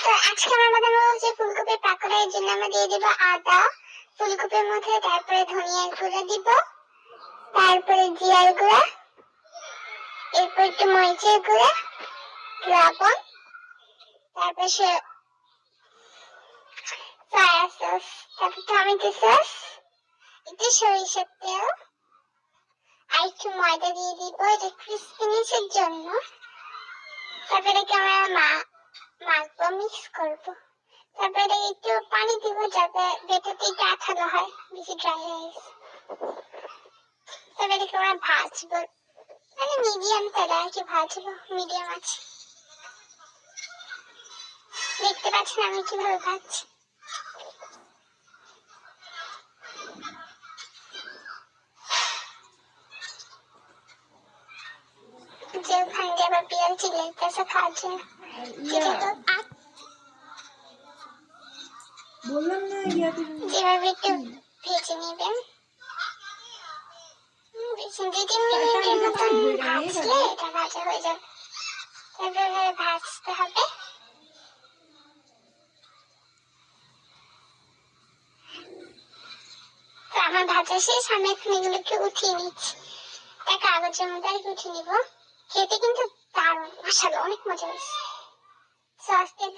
তো আজকে আমরা বানাবো হচ্ছে ফুলকপির পাকোড়া। এর জন্য আমরা দিয়ে দিব আদা ফুলকপির মধ্যে, তারপরে ধনিয়ার গুঁড়া দিব, তারপরে জিরার গুঁড়া, এরপর একটু মরিচের গুঁড়া, লবণ, তারপর সয়া সস, তারপর টমেটো সস, একটু সরিষার তেল আর একটু ময়দা দিয়ে দিব এটা ক্রিসপিনেসের জন্য। তারপরে এটাকে আমরা মাখবো, মিক্স করবো। তারপরে এটাকে একটু পানি দিব যাতে ভেতরটা একটু আঠালো হয়, বেশি ড্রাই হয়ে গেছে। তারপরে এটাকে আমরা ভাজবো, মানে মিডিয়াম তেলে আর কি ভাজবো, মিডিয়াম আছে। দেখতে পাচ্ছেন আমি কিভাবে ভাজছি। যে ওখান দিয়ে আবার বিড়াল চিল্লাইতেছে খাওয়ার জন্য। বললাম না যেভাবে একটু ভেজে নেবেন, 2-3 মিনিটের মতন ভাজলে এটা ভাজা হয়ে যাবে। তারপরে ভাজতে হবে। তো আমার ভাজা শেষ, আমি এখন এগুলোকে উঠিয়ে নিচ্ছি। একটা কাগজের মধ্যে আর উঠিয়ে নিব। খেতে কিন্তু দারুণ, মাশাআল্লাহ অনেক মজা হয়েছে। সস দিয়ে